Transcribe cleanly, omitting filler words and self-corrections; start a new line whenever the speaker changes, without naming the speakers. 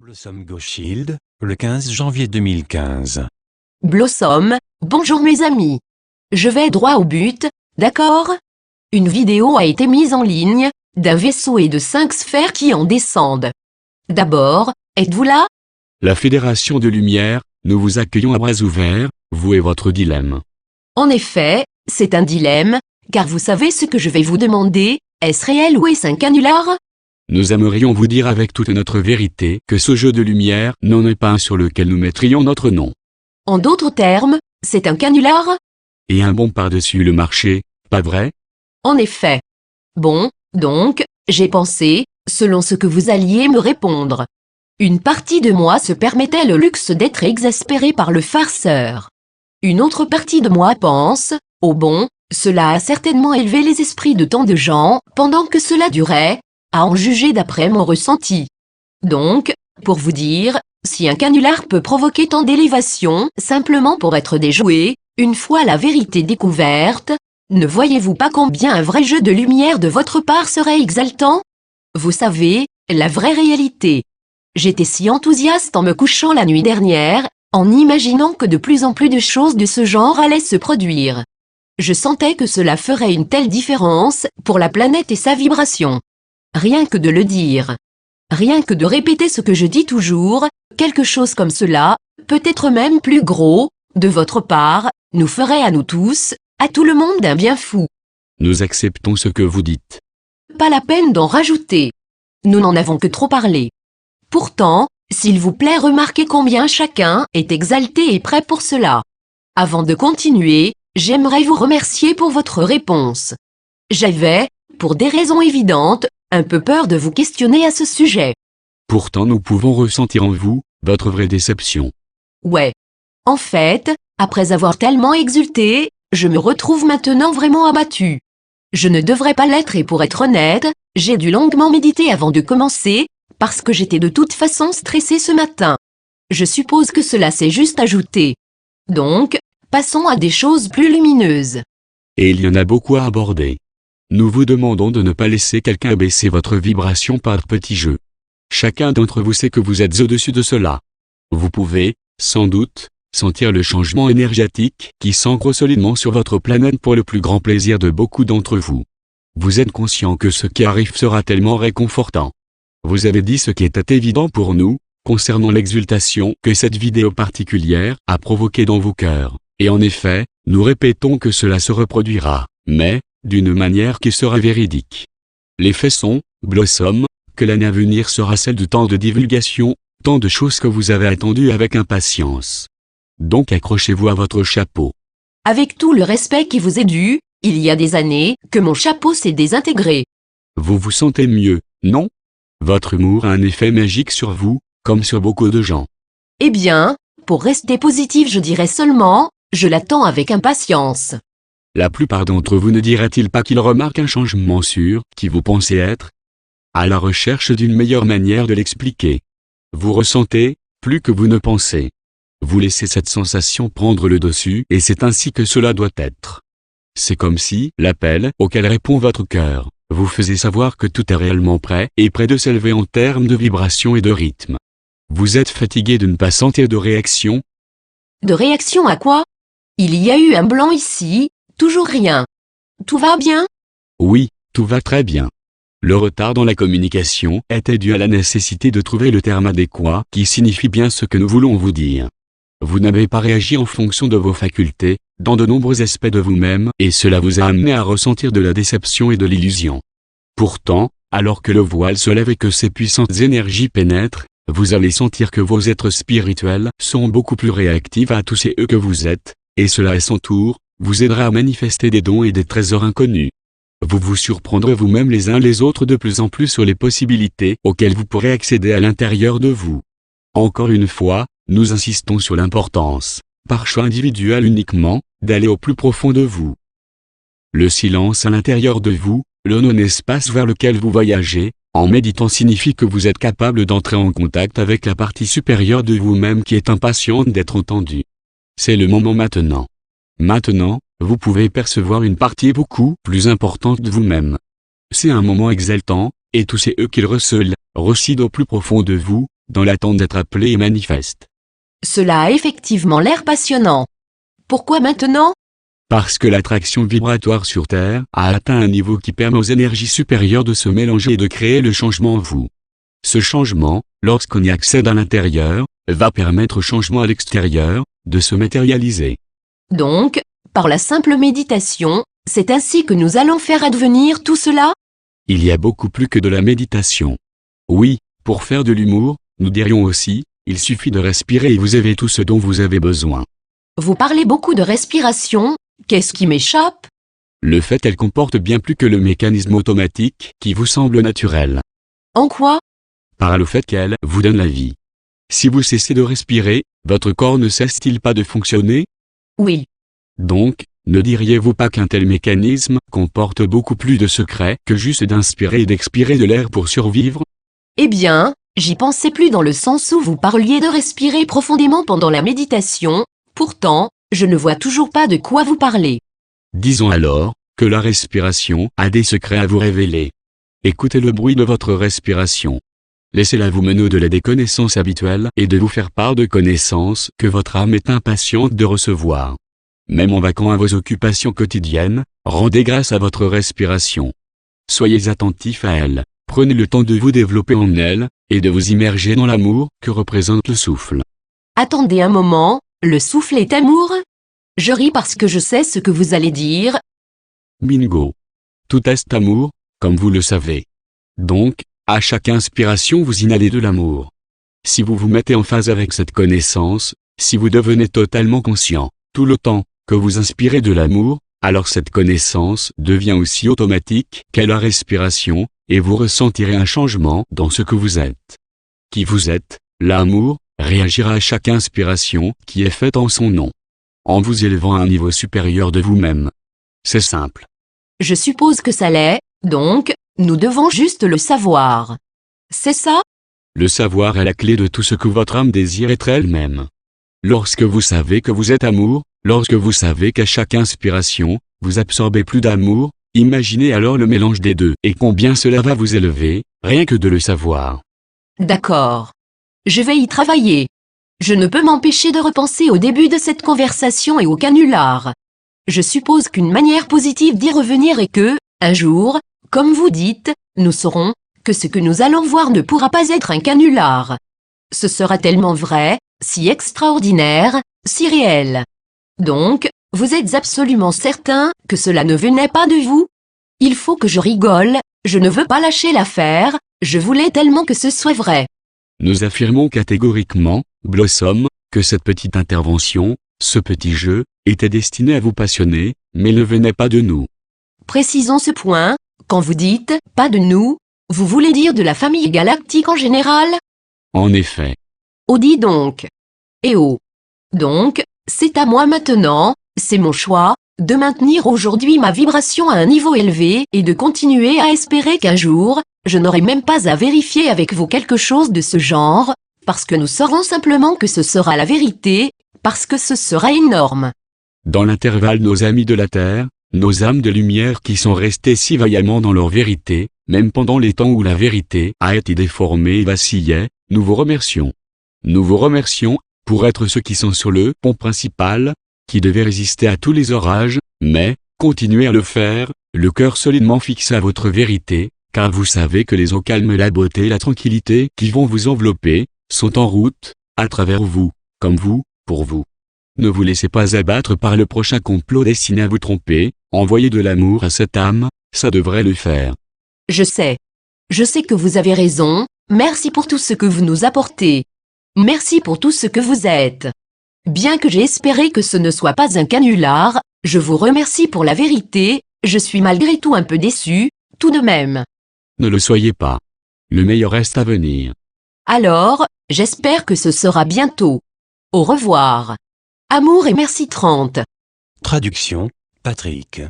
Blossom Go Shield, le 15 janvier 2015.
Blossom, bonjour mes amis. Je vais droit au but, d'accord? Une vidéo a été mise en ligne, d'un vaisseau et de 5 sphères qui en descendent. D'abord, êtes-vous là?
La Fédération de Lumière, nous vous accueillons à bras ouverts, vous et votre dilemme.
En effet, c'est un dilemme, car vous savez ce que je vais vous demander, est-ce réel ou est-ce un canular?
Nous aimerions vous dire avec toute notre vérité que ce jeu de lumière n'en est pas un sur lequel nous mettrions notre nom.
En d'autres termes, c'est un canular?
Et un bond par-dessus le marché, pas vrai?
En effet. Bon, donc, j'ai pensé, selon ce que vous alliez me répondre. Une partie de moi se permettait le luxe d'être exaspérée par le farceur. Une autre partie de moi pense, oh bon, cela a certainement élevé les esprits de tant de gens, pendant que cela durait, à en juger d'après mon ressenti. Donc, pour vous dire, si un canular peut provoquer tant d'élévation, simplement pour être déjoué, une fois la vérité découverte, ne voyez-vous pas combien un vrai jeu de lumière de votre part serait exaltant? Vous savez, la vraie réalité. J'étais si enthousiaste en me couchant la nuit dernière, en imaginant que de plus en plus de choses de ce genre allaient se produire. Je sentais que cela ferait une telle différence pour la planète et sa vibration. Rien que de le dire. Rien que de répéter ce que je dis toujours, quelque chose comme cela, peut-être même plus gros, de votre part, nous ferait à nous tous, à tout le monde un bien fou.
Nous acceptons ce que vous dites.
Pas la peine d'en rajouter. Nous n'en avons que trop parlé. Pourtant, s'il vous plaît, remarquez combien chacun est exalté et prêt pour cela. Avant de continuer, j'aimerais vous remercier pour votre réponse. J'avais, pour des raisons évidentes, un peu peur de vous questionner à ce sujet.
Pourtant nous pouvons ressentir en vous, votre vraie déception.
Ouais. En fait, après avoir tellement exulté, je me retrouve maintenant vraiment abattu. Je ne devrais pas l'être et pour être honnête, j'ai dû longuement méditer avant de commencer, parce que j'étais de toute façon stressé ce matin. Je suppose que cela s'est juste ajouté. Donc, passons à des choses plus lumineuses.
Et il y en a beaucoup à aborder. Nous vous demandons de ne pas laisser quelqu'un baisser votre vibration par petits jeux. Chacun d'entre vous sait que vous êtes au-dessus de cela. Vous pouvez, sans doute, sentir le changement énergétique qui s'ancre solidement sur votre planète pour le plus grand plaisir de beaucoup d'entre vous. Vous êtes conscient que ce qui arrive sera tellement réconfortant. Vous avez dit ce qui était évident pour nous, concernant l'exultation que cette vidéo particulière a provoqué dans vos cœurs. Et en effet, nous répétons que cela se reproduira, mais, d'une manière qui sera véridique. Les faits sont, Blossom, que l'année à venir sera celle de tant de divulgation, tant de choses que vous avez attendues avec impatience. Donc accrochez-vous à votre chapeau.
Avec tout le respect qui vous est dû, il y a des années que mon chapeau s'est désintégré.
Vous vous sentez mieux, non? Votre humour a un effet magique sur vous, comme sur beaucoup de gens.
Eh bien, pour rester positif je dirais seulement, je l'attends avec impatience.
La plupart d'entre vous ne diraient-ils pas qu'ils remarquent un changement sur qui vous pensez être? À la recherche d'une meilleure manière de l'expliquer. Vous ressentez, plus que vous ne pensez. Vous laissez cette sensation prendre le dessus et c'est ainsi que cela doit être. C'est comme si, l'appel auquel répond votre cœur, vous faisait savoir que tout est réellement prêt et prêt de s'élever en termes de vibration et de rythme. Vous êtes fatigué de ne pas sentir de réaction?
De réaction à quoi? Il y a eu un blanc ici, toujours rien. Tout va bien?
Oui, tout va très bien. Le retard dans la communication était dû à la nécessité de trouver le terme adéquat qui signifie bien ce que nous voulons vous dire. Vous n'avez pas réagi en fonction de vos facultés, dans de nombreux aspects de vous-même, et cela vous a amené à ressentir de la déception et de l'illusion. Pourtant, alors que le voile se lève et que ces puissantes énergies pénètrent, vous allez sentir que vos êtres spirituels sont beaucoup plus réactifs à tous ces eux que vous êtes, et cela à son tour, vous aidera à manifester des dons et des trésors inconnus. Vous vous surprendrez vous-même les uns les autres de plus en plus sur les possibilités auxquelles vous pourrez accéder à l'intérieur de vous. Encore une fois, nous insistons sur l'importance, par choix individuel uniquement, d'aller au plus profond de vous. Le silence à l'intérieur de vous, le non-espace vers lequel vous voyagez, en méditant signifie que vous êtes capable d'entrer en contact avec la partie supérieure de vous-même qui est impatiente d'être entendue. C'est le moment maintenant. Maintenant, vous pouvez percevoir une partie beaucoup plus importante de vous-même. C'est un moment exaltant, et tous ces eux qu'il recèle, recident au plus profond de vous, dans l'attente d'être appelé et manifeste.
Cela a effectivement l'air passionnant. Pourquoi maintenant?
Parce que l'attraction vibratoire sur Terre a atteint un niveau qui permet aux énergies supérieures de se mélanger et de créer le changement en vous. Ce changement, lorsqu'on y accède à l'intérieur, va permettre au changement à l'extérieur de se matérialiser.
Donc, par la simple méditation, c'est ainsi que nous allons faire advenir tout cela?
Il y a beaucoup plus que de la méditation. Oui, pour faire de l'humour, nous dirions aussi, il suffit de respirer et vous avez tout ce dont vous avez besoin.
Vous parlez beaucoup de respiration, qu'est-ce qui m'échappe?
Le fait qu'elle comporte bien plus que le mécanisme automatique qui vous semble naturel.
En quoi?
Par le fait qu'elle vous donne la vie. Si vous cessez de respirer, votre corps ne cesse-t-il pas de fonctionner?
Oui.
Donc, ne diriez-vous pas qu'un tel mécanisme comporte beaucoup plus de secrets que juste d'inspirer et d'expirer de l'air pour survivre?
Eh bien, j'y pensais plus dans le sens où vous parliez de respirer profondément pendant la méditation, pourtant, je ne vois toujours pas de quoi vous parlez.
Disons alors, que la respiration a des secrets à vous révéler. Écoutez le bruit de votre respiration. Laissez-la vous mener au-delà des connaissances habituelles et de vous faire part de connaissances que votre âme est impatiente de recevoir. Même en vaquant à vos occupations quotidiennes, rendez grâce à votre respiration. Soyez attentif à elle, prenez le temps de vous développer en elle, et de vous immerger dans l'amour que représente le souffle.
Attendez un moment, le souffle est amour? Je ris parce que je sais ce que vous allez dire.
Bingo. Tout est amour, comme vous le savez. Donc, à chaque inspiration vous inhalez de l'amour. Si vous vous mettez en phase avec cette connaissance, si vous devenez totalement conscient, tout le temps, que vous inspirez de l'amour, alors cette connaissance devient aussi automatique qu'est la respiration, et vous ressentirez un changement dans ce que vous êtes. Qui vous êtes, l'amour, réagira à chaque inspiration qui est faite en son nom. En vous élevant à un niveau supérieur de vous-même. C'est simple.
Je suppose que ça l'est, donc, nous devons juste le savoir. C'est ça?
Le savoir est la clé de tout ce que votre âme désire être elle-même. Lorsque vous savez que vous êtes amour, lorsque vous savez qu'à chaque inspiration, vous absorbez plus d'amour, imaginez alors le mélange des deux et combien cela va vous élever, rien que de le savoir.
D'accord. Je vais y travailler. Je ne peux m'empêcher de repenser au début de cette conversation et au canular. Je suppose qu'une manière positive d'y revenir est que, un jour, comme vous dites, nous saurons que ce que nous allons voir ne pourra pas être un canular. Ce sera tellement vrai, si extraordinaire, si réel. Donc, vous êtes absolument certain que cela ne venait pas de vous? Il faut que je rigole, je ne veux pas lâcher l'affaire, je voulais tellement que ce soit vrai.
Nous affirmons catégoriquement, Blossom, que cette petite intervention, ce petit jeu, était destiné à vous passionner, mais ne venait pas de nous.
Précisons ce point, quand vous dites « pas de nous », vous voulez dire de la famille galactique en général?
En effet.
Oh dis donc. Eh oh. Donc, c'est à moi maintenant, c'est mon choix, de maintenir aujourd'hui ma vibration à un niveau élevé et de continuer à espérer qu'un jour, je n'aurai même pas à vérifier avec vous quelque chose de ce genre, parce que nous saurons simplement que ce sera la vérité, parce que ce sera énorme.
Dans l'intervalle, nos amis de la Terre, nos âmes de lumière qui sont restés si vaillamment dans leur vérité, même pendant les temps où la vérité a été déformée et vacillait, nous vous remercions. Nous vous remercions, pour être ceux qui sont sur le pont principal, qui devaient résister à tous les orages, mais, continuez à le faire, le cœur solidement fixé à votre vérité, car vous savez que les eaux calmes, la beauté et la tranquillité qui vont vous envelopper, sont en route, à travers vous, comme vous, pour vous. Ne vous laissez pas abattre par le prochain complot destiné à vous tromper, envoyez de l'amour à cette âme, ça devrait le faire.
Je sais. Je sais que vous avez raison, merci pour tout ce que vous nous apportez. Merci pour tout ce que vous êtes. Bien que j'ai espéré que ce ne soit pas un canular, je vous remercie pour la vérité, je suis malgré tout un peu déçu, tout de même.
Ne le soyez pas. Le meilleur reste à venir.
Alors, j'espère que ce sera bientôt. Au revoir. Amour et merci 30.
Traduction, Patrick.